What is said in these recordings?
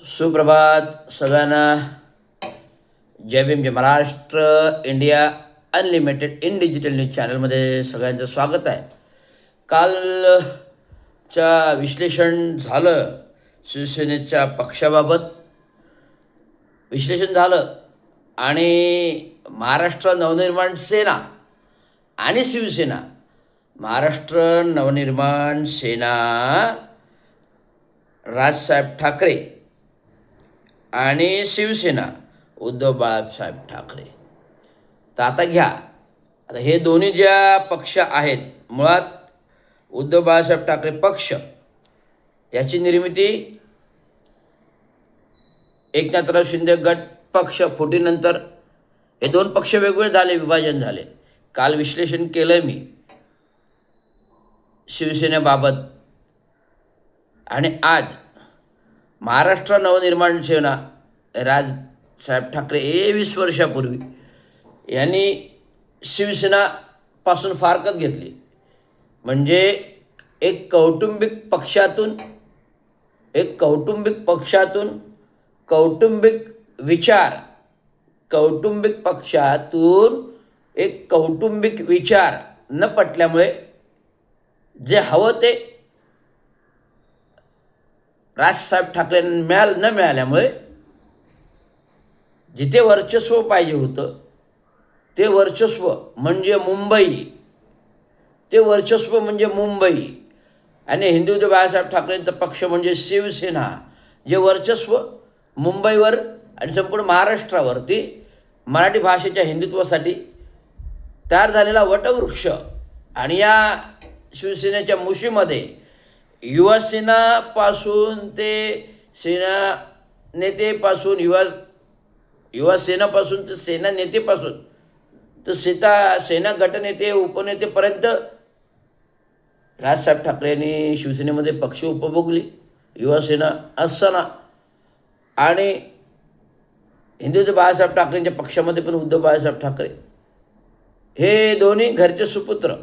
सुप्रभात सगळ्यांना. जय भीम, जय Maharashtra. India Unlimited in digital news चॅनलमध्ये सगळ्यांचं स्वागत आहे. कालच्या विश्लेषण झालं, शिवसेनेच्या पक्षाबाबत विश्लेषण झालं आणि महाराष्ट्र नवनिर्माण सेना आणि शिवसेना, महाराष्ट्र नवनिर्माण सेना राजसाहेब ठाकरे आणि शिवसेना उद्धव बाळासाहेब ठाकरे. तर आता घ्या, आता हे दोन्ही ज्या पक्ष आहेत, मुळात उद्धव बाळासाहेब ठाकरे पक्ष याची निर्मिती एकनाथराव शिंदे गट पक्ष फुटीनंतर हे दोन पक्ष वेगवेगळे झाले, विभाजन झाले. काल विश्लेषण केलं मी शिवसेनेबाबत. आणि आज महाराष्ट्र नवनिर्माण सेना राजसाहेब ठाकरे 20 वर्षापूर्वी यांनी शिवसेनापासून फारकत घेतली. म्हणजे एक कौटुंबिक पक्षातून कौटुंबिक विचार न पटल्यामुळे जे हवं ते राजसाहेब ठाकरेंना न मिळाल्यामुळे जिथे वर्चस्व पाहिजे होतं ते वर्चस्व म्हणजे मुंबई आणि हिंदुत्व बाळासाहेब ठाकरेंचा पक्ष म्हणजे शिवसेना, जे वर्चस्व मुंबईवर आणि संपूर्ण महाराष्ट्रावरती मराठी भाषेच्या हिंदुत्वासाठी तयार झालेला वटवृक्ष. आणि या शिवसेनेच्या मुशीमध्ये युवासेनापासून ते सेना नेतेपासून युवा सेनापासून तर सेना नेतेपासून तर सेना गटनेते उपनेतेपर्यंत राजसाहेब ठाकरे यांनी शिवसेनेमध्ये पक्ष उपभोगली. युवासेना असताना आणि हिंदुत्व बाळासाहेब ठाकरेंच्या पक्षामध्ये पण उद्धव बाळासाहेब ठाकरे हे दोन्ही घरचे सुपुत्र,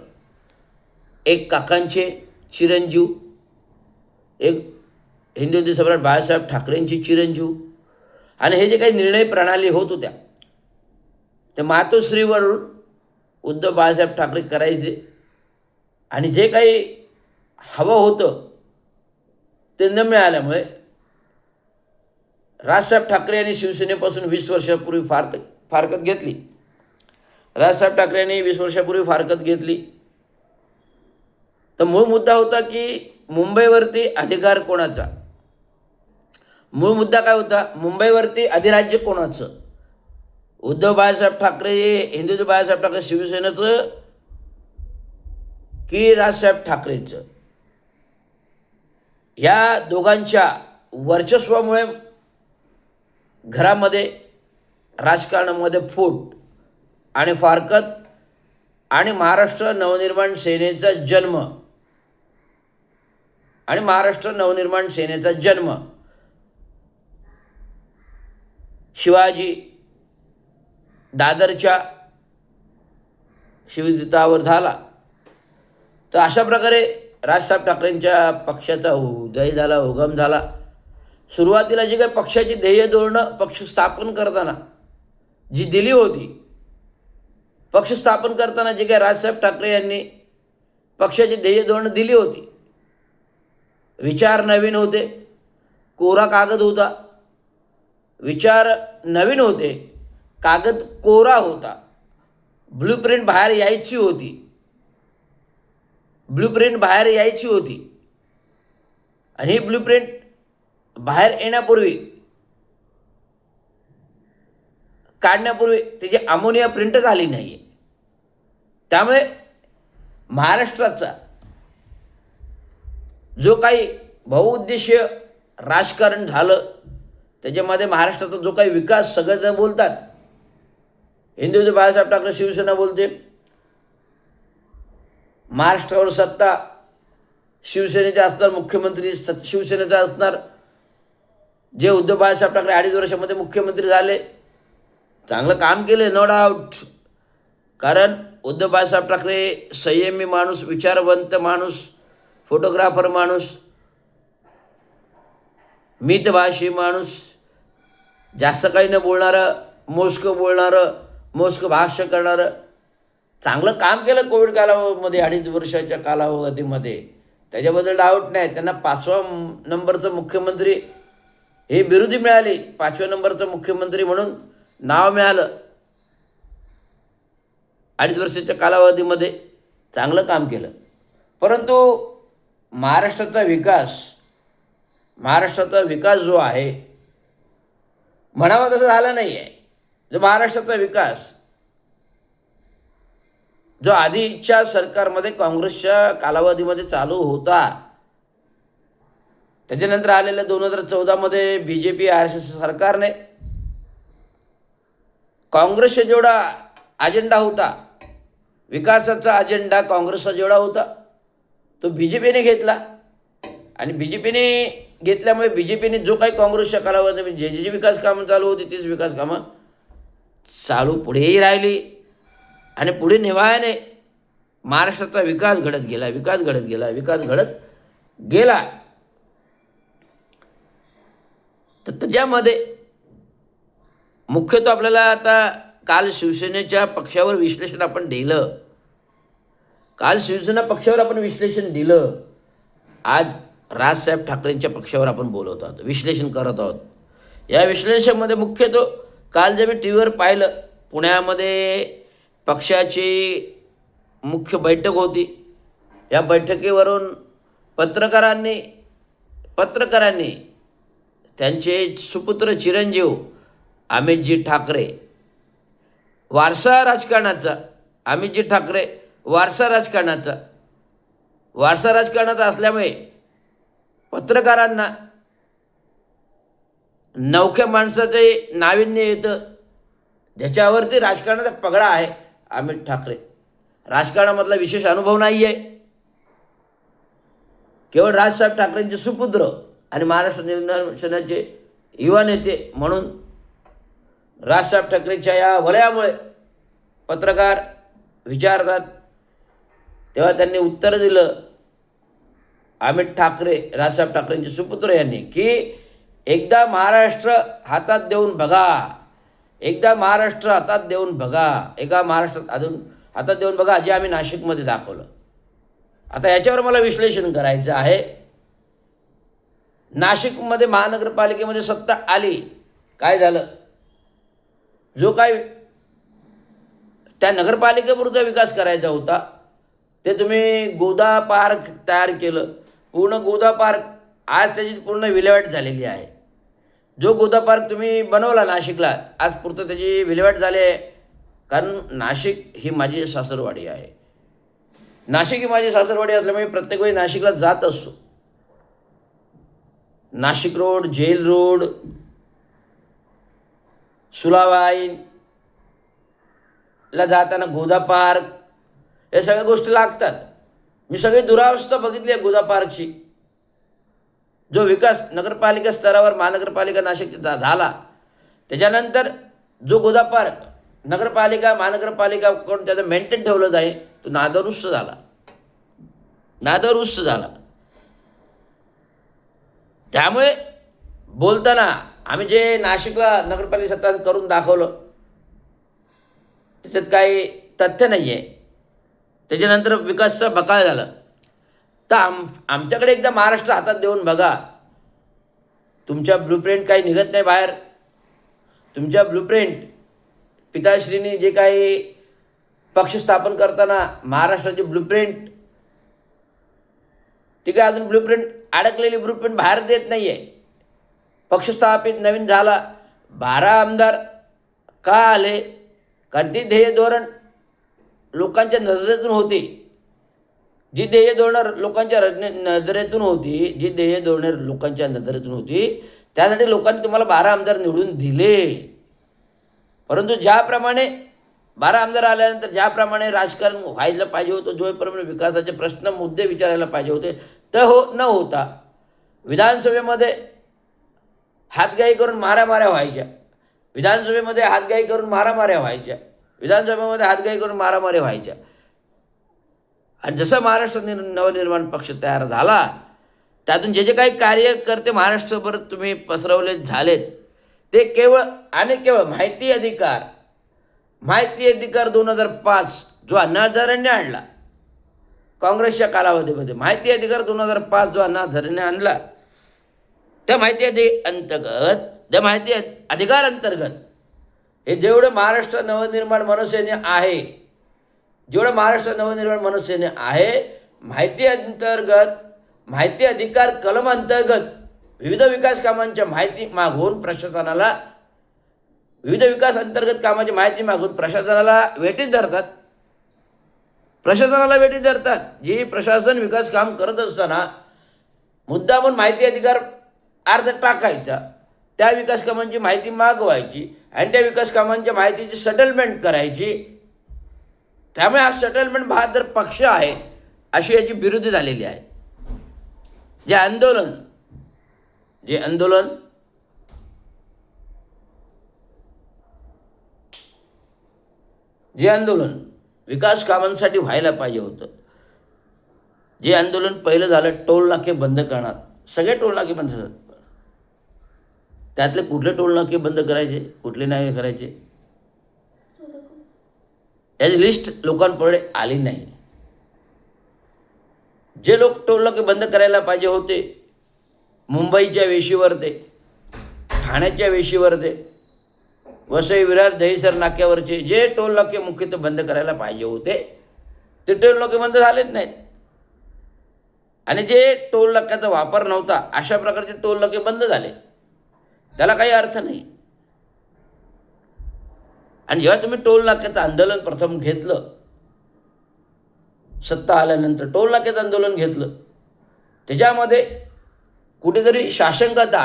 एक काकांचे चिरंजीव, एक हिंदुत्व सम्राट बाळासाहेब ठाकरेंची चिरंजीव. आणि हे जे काही निर्णय प्रणाली होत होत्या त्या मातोश्रीवरून उद्धव बाळासाहेब ठाकरे करायचे. आणि जे काही हवं होतं ते न मिळाल्यामुळे राजसाहेब ठाकरे यांनी शिवसेनेपासून 20 वर्षापूर्वी फारकत घेतली. तर मूळ मुद्दा होता की मुंबईवरती अधिकार कोणाचा. मूळ मुद्दा काय होता? मुंबईवरती अधिराज्य कोणाचं? उद्धव बाळासाहेब ठाकरे, हिंदुत्व बाळासाहेब ठाकरे शिवसेनेचं की राजसाहेब ठाकरेंचं? या दोघांच्या वर्चस्वामुळे घरामध्ये राजकारणामध्ये फूट आणि फारकत आणि महाराष्ट्र नवनिर्माण सेनेचा जन्म शिवाजी दादरच्या शिवतीर्थावर झाला. तर अशा प्रकारे राजसाहेब ठाकरेंच्या पक्षाचा उदय झाला, उगम झाला. सुरुवातीला जी काही पक्षाची ध्येय धोरणं पक्ष स्थापन करताना जी दिली होती, पक्ष स्थापन करताना जे काही राजसाहेब ठाकरे यांनी पक्षाची ध्येय धोरणं दिली होती, विचार नवीन होते, कोरा कागद होता. विचार नवीन होते, कागद कोरा होता. ब्लूप्रिंट बाहेर यायची होती. आणि ही ब्लूप्रिंट बाहेर येण्यापूर्वी, काढण्यापूर्वी त्याची अमोनिया प्रिंट झाली नाही. त्यामुळे महाराष्ट्राचा जो काही बहुउद्देशीय राजकारण झालं, त्याच्यामध्ये महाराष्ट्राचा जो काही विकास सगळेजण बोलतात, हिंदुत्व बाळासाहेब ठाकरे शिवसेना बोलते, महाराष्ट्रावर सत्ता शिवसेनेचा असणार, मुख्यमंत्री शिवसेनेचा असणार. जे उद्धव बाळासाहेब ठाकरे 2.5 वर्षामध्ये मुख्यमंत्री झाले, चांगलं काम केले, नो डाऊट. कारण उद्धव बाळासाहेब ठाकरे संयमी माणूस, विचारवंत माणूस, फोटोग्राफर माणूस, मितभाषी माणूस, जास्त काही न बोलणारं, मोजकं बोलणारं, मोजकं भाष्य करणारं, चांगलं काम केलं कोविड कालावधीमध्ये 2.5 वर्षाच्या कालावधीमध्ये, त्याच्याबद्दल डाऊट नाही. त्यांना 5व्या नंबरचं मुख्यमंत्री हे बिरुदी मिळाली, 5व्या नंबरचं मुख्यमंत्री म्हणून नाव मिळालं. 2.5 वर्षाच्या कालावधीमध्ये चांगलं काम केलं. परंतु महाराष्ट्राचा विकास जो आहे म्हणावा तसं झाला नाही आहे. जो महाराष्ट्राचा विकास जो आधीच्या सरकारमध्ये काँग्रेसच्या कालावधीमध्ये चालू होता, त्याच्यानंतर आलेल्या 2014मध्ये BJP RSS सरकारने काँग्रेसचा जेवढा अजेंडा होता, विकासाचा अजेंडा काँग्रेसचा जेवढा होता तो BJPने घेतला. आणि BJPने घेतल्यामुळे BJPने जो काही काँग्रेसच्या कालावधीमध्ये जे विकास कामं चालू होती तीच विकास कामं चालू पुढेही राहिली. आणि पुढे निवायाने महाराष्ट्राचा विकास घडत गेला. तर त्याच्यामध्ये मुख्यतः आपल्याला आता काल शिवसेनेच्या पक्षावर विश्लेषण आपण दिलं. आज राजसाहेब ठाकरेंच्या पक्षावर आपण बोलत आहोत, विश्लेषण करत आहोत. या विश्लेषणामध्ये मुख्यतः काल जे मी टी व्हीवर पाहिलं, पुण्यामध्ये पक्षाची मुख्य बैठक होती. या बैठकीवरून पत्रकारांनी त्यांचे सुपुत्र चिरंजीव अमितजी ठाकरे वारसा राजकारणाचा असल्यामुळे पत्रकारांना नवख्या माणसाचे नाविन्य येतं, ज्याच्यावरती राजकारणाचा पगडा आहे. अमित ठाकरे राजकारणामधला विशेष अनुभव नाही आहे, केवळ राजसाहेब ठाकरेंचे सुपुत्र आणि महाराष्ट्र नवनिर्माणाचे युवा नेते म्हणून राजसाहेब ठाकरेंच्या या वलयामुळे पत्रकार विचारतात. तेव्हा त्यांनी उत्तर दिलं अमित ठाकरे, राजसाहेब ठाकरेंचे सुपुत्र यांनी, की एकदा महाराष्ट्र हातात देऊन बघा, जे आम्ही नाशिकमध्ये दाखवलं. आता याच्यावर मला विश्लेषण करायचं आहे. नाशिकमध्ये महानगरपालिकेमध्ये सत्ता आली, काय झालं? जो काय त्या नगरपालिकेपुरता विकास करायचा होता ते तुम्ही गोदा पार्क तयार केलं. पूर्ण गोदा पार्क आज त्याची पूर्ण विल्हेवाट झालेली आहे. जो गोदा पार्क तुम्ही बनवला नाशिकला, आज पुरतं त्याची विल्हेवाट झाली आहे. कारण नाशिक ही माझी सासरवाडी आहे. असल्यामुळे प्रत्येक वेळी नाशिकला जात असतो. नाशिक रोड, जेल रोड, सुलावाईनला जाताना गोदा पार्क, या सगळ्या गोष्टी लागतात. मी सगळी दुरावस्था बघितली आहे गोदा पार्कची. जो विकास नगरपालिका स्तरावर महानगरपालिका नाशिक झाला, त्याच्यानंतर जो गोदा पार्क नगरपालिका महानगरपालिका करून त्याचं मेंटेन ठेवलं जाईल, तो नादरुस्त झाला. त्यामुळे बोलताना आम्ही जे नाशिकला नगरपालिका सत्ता करून दाखवलं त्याच्यात काही तथ्य नाही आहे. त्याच्यानंतर विकासचा बकाल झाला. तर आमच्याकडे एकदा महाराष्ट्र हातात देऊन बघा. तुमच्या ब्लूप्रिंट काही निघत नाही बाहेर. तुमच्या ब्लूप्रिंट पिताश्रींनी जे काही पक्ष स्थापन करताना महाराष्ट्राची ब्लूप्रिंट, ती काय अजून ब्लूप्रिंट अडकलेली ब्लूप्रिंट बाहेर देत नाही आहे. पक्ष स्थापित नवीन झाला, 12 आमदार का आले? कारण ती ध्येय धोरण लोकांच्या नजरेतून होती. जी ध्येय धोरण लोकांच्या नजरेतून होती, त्यासाठी लोकांनी तुम्हाला 12 आमदार निवडून दिले. परंतु ज्याप्रमाणे 12 आमदार आल्यानंतर ज्याप्रमाणे राजकारण व्हायला पाहिजे होतं, जोप्रमाणे विकासाचे प्रश्न मुद्दे विचारायला पाहिजे होते, तर न होता विधानसभेमध्ये हातगाई करून मारामाऱ्या व्हायच्या. आणि जसं महाराष्ट्र नवनिर्माण पक्ष तयार झाला, त्यातून जे जे काही कार्यकर्ते महाराष्ट्रभर तुम्ही पसरवले झालेत ते केवळ आणि केवळ माहिती अधिकार 2005 जो अण्णा हजारेंनी आणला काँग्रेसच्या कालावधीमध्ये, माहिती अधिकार 2005 जो अण्णा हजारेंनी आणला, त्या माहिती अधिकार अंतर्गत हे जेवढं महाराष्ट्र नवनिर्माण मनसेने आहे, माहिती अधिकार कलम अंतर्गत विविध विकास कामांच्या माहिती मागून प्रशासनाला वेटीत धरतात. जी प्रशासन विकास काम करत असताना मुद्दामून माहिती अधिकार अर्ज टाकायचा, त्या विकास कामांची माहिती मागवायची आणि त्या विकास कामांच्या माहितीची सेटलमेंट करायची. त्यामुळे हा सेटलमेंट बहादर पक्ष आहे अशी याची विरोधी झालेली आहे. जे आंदोलन विकास कामांसाठी व्हायला पाहिजे होतं, जे आंदोलन पहिलं झालं टोल नाके बंद करणार, सगळे टोल नाके बंद झाले. त्यातले कुठले टोल नाके बंद करायचे, कुठले नाही करायचे याची लिस्ट लोकांपुढे आली नाही. जे लोक टोल नाके बंद करायला पाहिजे होते, मुंबईच्या वेशीवर ते, ठाण्याच्या वेशीवर ते, वसई विरार दहिसर नाक्यावरचे जे टोल नाके मुख्यतः बंद करायला पाहिजे होते ते टोल नाके बंद झालेच नाहीत. आणि जे टोल नाक्याचा वापर नव्हता अशा प्रकारचे टोल नाके बंद झाले, त्याला काही अर्थ नाही. आणि जेव्हा तुम्ही टोल नाक्याचं आंदोलन प्रथम घेतलं, सत्ता आल्यानंतर टोल नाक्याचं आंदोलन घेतलं, त्याच्यामध्ये कुठेतरी शासंकता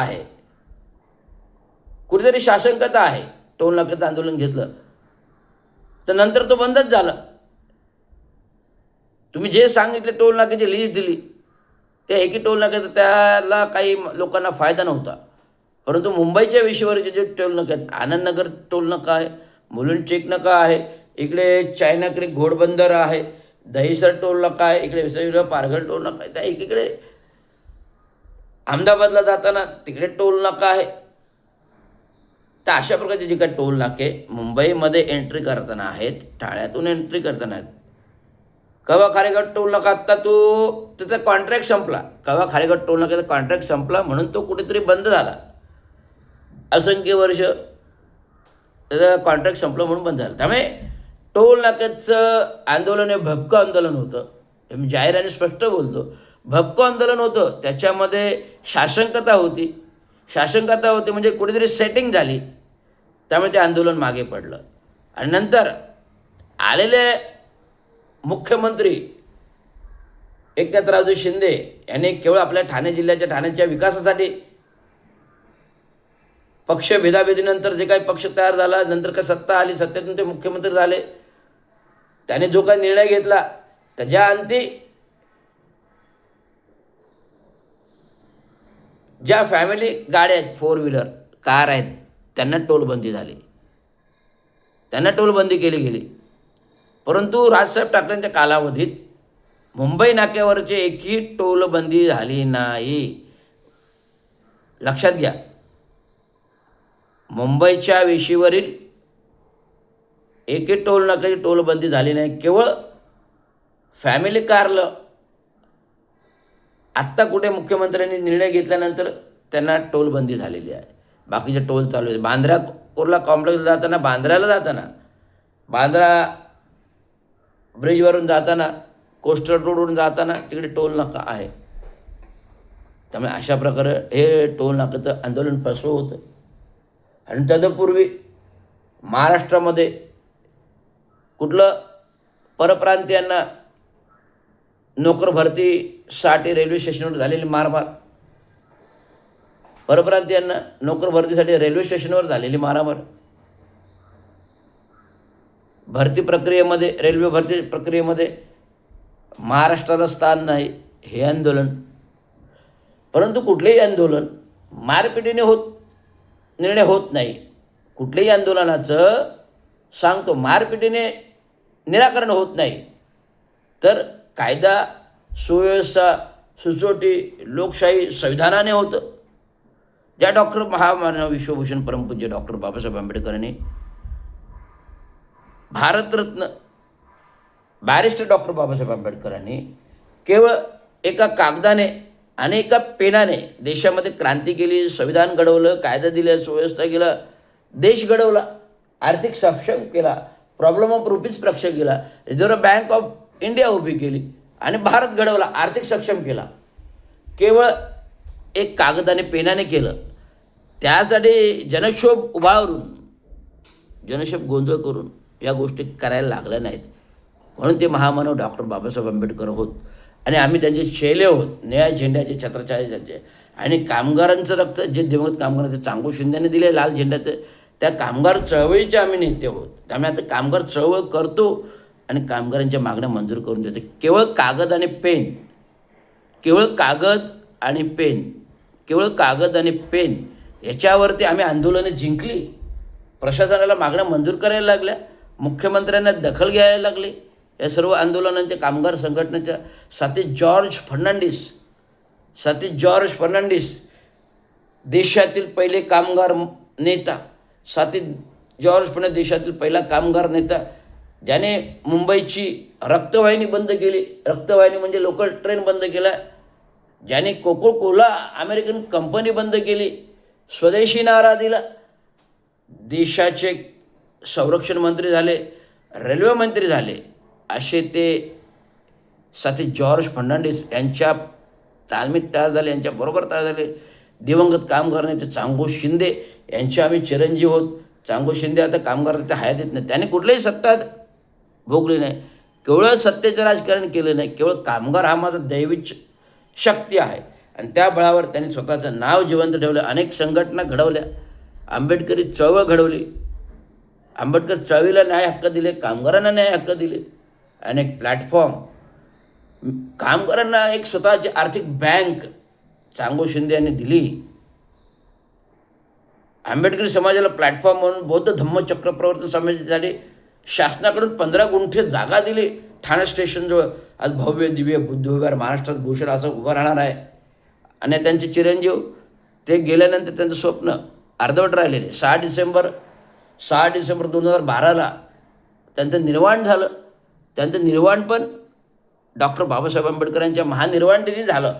आहे. टोल नाक्याचं आंदोलन घेतलं तर नंतर तो बंदच झाला. तुम्ही जे सांगितले टोल नाक्याची लिस्ट दिली, त्या एकी टोल नाक्याचा त्याला काही लोकांना फायदा नव्हता. परंतु मुंबईच्या वेशीवरचे जे टोल नाके आहेत, आनंदनगर टोल नाका आहे, मुलुंड चेक नाका आहे, इकडे चायना क्रीक घोडबंदर आहे, दहिसर टोल नाका आहे, इकडे विसर्ग पारघर टोल नाका आहे, त्या एकीकडे अहमदाबादला जाताना तिकडे टोल नाका आहे. तर अशा प्रकारचे जे काही टोल नाके मुंबईमध्ये एंट्री करताना आहेत, ठाण्यातून एंट्री करताना आहेत. कवा खारेघाट टोल नाका आत्ता त्याचा कॉन्ट्रॅक्ट संपला, कवा खारेघाट टोल नाक्याचा कॉन्ट्रॅक्ट संपला म्हणून तो कुठेतरी बंद झाला. असंख्य वर्ष त्याचं कॉन्ट्रॅक्ट संपलं म्हणून बंद झालं. त्यामुळे टोल नाक्याचं आंदोलन हे भपकं आंदोलन होतं, हे मी जाहीर आणि स्पष्ट बोलतो. भपकं आंदोलन होतं, त्याच्यामध्ये शासंकता होती म्हणजे कुठेतरी सेटिंग झाली, त्यामुळे ते आंदोलन मागे पडलं. आणि नंतर आलेले मुख्यमंत्री एकनाथरावजी शिंदे यांनी केवळ आपल्या ठाणे जिल्ह्याच्या ठाण्याच्या विकासासाठी पक्ष भेदाभेदीनंतर जे काही पक्ष तयार झाला, नंतर काय सत्ता आली, सत्तेतून ते मुख्यमंत्री झाले, त्याने जो काही निर्णय घेतला त्याच्या अंती ज्या फॅमिली गाड्या आहेत, 4 व्हीलर कार आहेत, त्यांना टोलबंदी झाली, त्यांना टोलबंदी केली गेली. परंतु राजसाहेब ठाकरेंच्या कालावधीत मुंबई नाक्यावरचे एकही टोलबंदी झाली नाही. लक्षात घ्या, मुंबईच्या वेशीवरील एकही टोल नाक्याची टोलबंदी झाली नाही. केवळ फॅमिली कारला आत्ता कुठे मुख्यमंत्र्यांनी निर्णय घेतल्यानंतर त्यांना टोलबंदी झालेली आहे, बाकीचे टोल चालू आहे. बांद्रा कुर्ला कॉम्प्लेक्सला जाताना, बांद्रा ब्रिजवरून जाताना, कोस्टल रोडवरून जाताना तिकडे टोल नाका आहे. त्यामुळे अशा प्रकारे हे टोल नाक्याचं आंदोलन फसवं होतं. आणि तदपूर्वी महाराष्ट्रामध्ये कुठलं परप्रांतीयांना नोकर भरतीसाठी रेल्वे स्टेशनवर झालेली मारहाण, परप्रांतीयांना नोकर भरतीसाठी रेल्वे स्टेशनवर झालेली मारामार, रेल्वे भरती प्रक्रियेमध्ये महाराष्ट्राला स्थान नाही, हे आंदोलन. परंतु कुठलेही आंदोलन मारपिटीने निर्णय होत नाही. कुठल्याही आंदोलनाचं सांगतो मारपिटीने निराकरण होत नाही, तर कायदा सुव्यवस्था सुचोटी लोकशाही संविधानाने होतं. ज्या डॉक्टर महामानव विश्वभूषण परमपूज्य डॉक्टर बाबासाहेब आंबेडकरांनी भारतरत्न बॅरिस्टर डॉक्टर बाबासाहेब आंबेडकरांनी केवळ एका कागदाने आणि एका पेनाने देशामध्ये क्रांती केली, संविधान घडवलं, कायदा दिला, सुव्यवस्था केला, देश घडवला, आर्थिक सक्षम केला, प्रॉब्लेम ऑफ रुपीज प्रक्षेप केला, रिझर्व्ह बँक ऑफ इंडिया उभी केली आणि भारत घडवला, आर्थिक सक्षम केला. केवळ एक कागदाने पेनाने केलं. त्यासाठी जनक्षोभ उभारून जनक्षोभ गोंधळ करून या गोष्टी करायला लागल्या नाहीत. म्हणून ते महामानव डॉक्टर बाबासाहेब आंबेडकर होत आणि आम्ही त्यांचे शैले होत, निळ्या झेंड्याचे छत्रछायाचे. आणि कामगारांचं रक्त जे दिवंगत कामगारांचे चांगू शिंदेने दिले लाल झेंड्याचे, त्या कामगार चळवळीचे आम्ही नेते होत. त्यामुळे आता कामगार चळवळ करतो आणि कामगारांच्या मागण्या मंजूर करून देतो. केवळ कागद आणि पेन, केवळ कागद आणि पेन, केवळ कागद आणि पेन याच्यावरती आम्ही आंदोलनं जिंकली. प्रशासनाला मागण्या मंजूर करायला लागल्या, मुख्यमंत्र्यांना दखल घ्यायला लागली. या सर्व आंदोलनांच्या कामगार संघटनेच्या साथी जॉर्ज फर्नांडिस देशातील पहिले कामगार नेता, साथी जॉर्ज फर्नांडिस देशातील पहिला कामगार नेता, ज्याने मुंबईची रक्तवाहिनी बंद केली. रक्तवाहिनी म्हणजे लोकल ट्रेन बंद केला. ज्याने कोका-कोला अमेरिकन कंपनी बंद केली, स्वदेशी नारा दिला. देशाचे संरक्षण मंत्री झाले, रेल्वे मंत्री झाले. असे ते साथी जॉर्ज फर्नांडिस यांच्या तालमीत तयार झाले, यांच्याबरोबर तयार झाले. दिवंगत कामगार नेते चांगू शिंदे यांचे आम्ही चिरंजीव होत. चांगू शिंदे आता कामगार नेते हयात येत नाही. त्याने कुठलीही सत्ता भोगली नाही, केवळ सत्तेचं राजकारण केलं नाही. केवळ कामगार हा माझा दैवी शक्ती आहे आणि त्या बळावर त्यांनी स्वतःचं नाव जिवंत ठेवलं. अनेक संघटना घडवल्या, आंबेडकरी चळवळ घडवली. आंबेडकर चळवळीला न्याय हक्क दिले, कामगारांना न्याय हक्क दिले. अनेक प्लॅटफॉर्म, कामगारांना एक स्वतःची आर्थिक बँक चांगू शिंदे यांनी दिली. आंबेडकरी समाजाला प्लॅटफॉर्म म्हणून बौद्ध धम्म चक्र प्रवर्तन समाजासाठी शासनाकडून 15 गुंठे जागा दिली ठाणे स्टेशनजवळ. आज भव्य दिव्य बुद्ध विहार महाराष्ट्रात भूषण असं उभं राहणार आहे. आणि त्यांचे चिरंजीव ते गेल्यानंतर त्यांचं स्वप्न अर्धवट राहिलेले. 6 डिसेंबर 2012ला त्यांचं निर्वाण झालं. त्यांचं निर्वाण पण डॉक्टर बाबासाहेब आंबेडकरांच्या महानिर्वाण दिनी झालं.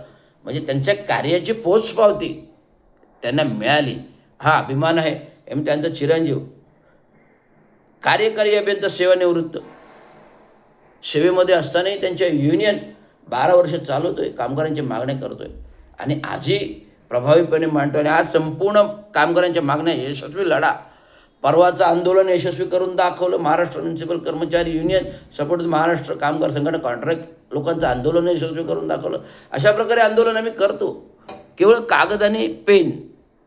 म्हणजे त्यांच्या कार्याची पोचपावती त्यांना मिळाली. हा अभिमान आहे. त्यांचा चिरंजीव कार्यकारी अभियंता सेवानिवृत्त, सेवेमध्ये असतानाही त्यांच्या युनियन 12 वर्ष चालवतो आहे, कामगारांच्या मागण्या करतो आहे आणि आजही प्रभावीपणे मांडतो. आणि आज संपूर्ण कामगारांच्या मागण्या यशस्वी लढा, परवाचं आंदोलन यशस्वी करून दाखवलं. महाराष्ट्र म्युनिसिपल कर्मचारी युनियन सपोर्ट महाराष्ट्र कामगार संघटना कॉन्ट्रॅक्ट लोकांचं आंदोलन यशस्वी करून दाखवलं. अशा प्रकारे आंदोलन आम्ही करतो. केवळ कागद आणि पेन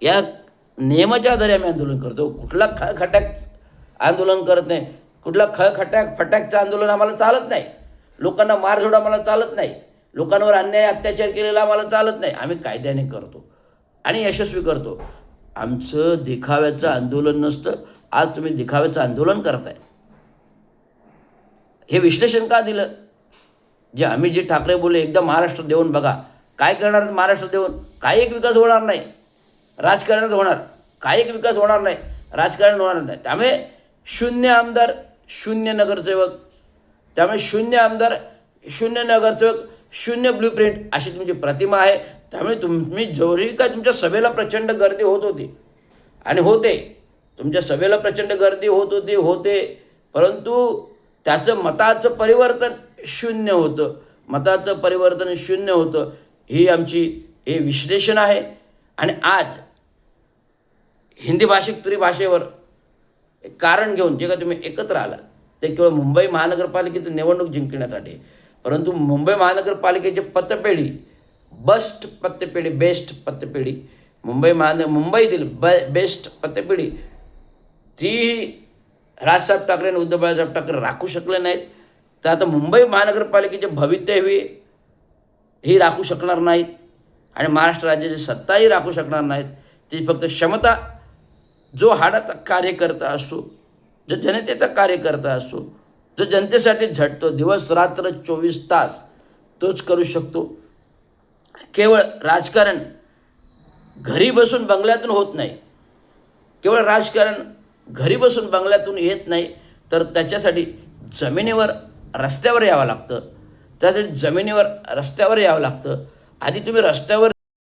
या नियमाच्या आधारे आम्ही आंदोलन करतो. कुठला खळखटाक आंदोलन करत नाही. कुठला फटाकचं आंदोलन आम्हाला चालत नाही. लोकांना मारझोड आम्हाला चालत नाही. लोकांवर अन्याय अत्याचार केलेला आम्हाला चालत नाही. आम्ही कायद्याने करतो आणि यशस्वी करतो. आमचं दिखाव्याचं आंदोलन नसतं. आज तुम्ही दिखाव्याचं आंदोलन करताय. हे विश्लेषण का दिलं? जे ठाकरे बोलले एकदा महाराष्ट्र देऊन बघा. काय करणार महाराष्ट्र देऊन? काही एक विकास होणार नाही. राजकारणात होणार, काही एक विकास होणार नाही, राजकारण होणार नाही. त्यामुळे 0 आमदार 0 नगरसेवक, त्यामुळे 0 आमदार 0 नगरसेवक 0 ब्ल्यूप्रिंट अशी तुमची प्रतिमा आहे. त्यामुळे तुम्ही जरी काय तुमच्या सभेला प्रचंड गर्दी होत होती आणि होते, तुमच्या सभेला प्रचंड गर्दी होते, परंतु त्याचं मताचं परिवर्तन 0 होतं. मताचं परिवर्तन 0 होतं. हे विश्लेषण आहे. आणि आज हिंदी भाषिक त्रिभाषेवर एक कारण घेऊन जे का तुम्ही एकत्र आला ते केवळ मुंबई महानगरपालिकेचं निवडणूक जिंकण्यासाठी. परंतु मुंबई महानगरपालिकेची पतपेढी, बेस्ट पतपेढी मुंबईतील बेस्ट पतपेढी ती राजसाहेब ठाकरे आणि उद्धव बाळासाहेब ठाकरे राखू शकले नाहीत. तर आता मुंबई महानगरपालिकेचे भवितव्य ही राखू शकणार नाहीत आणि महाराष्ट्र राज्याची सत्ताही राखू शकणार नाहीत. ती फक्त क्षमता, जो हाडाचा कार्यकर्ता असतो, जो जनतेचा कार्यकर्ता असतो, जो जनतेसाठी झटतो दिवस रात्र 24 तास, तोच करू शकतो. केवळ राजकारण घरी बसून बंगल्यातून होत नाही. केवळ राजकारण घरी बसून बंगल्यातून येत नाही, तर त्याच्यासाठी जमिनीवर रस्त्यावर यावं लागतं. त्यासाठी जमिनीवर रस्त्यावर यावं लागतं. आधी तुम्ही रस्त्यावर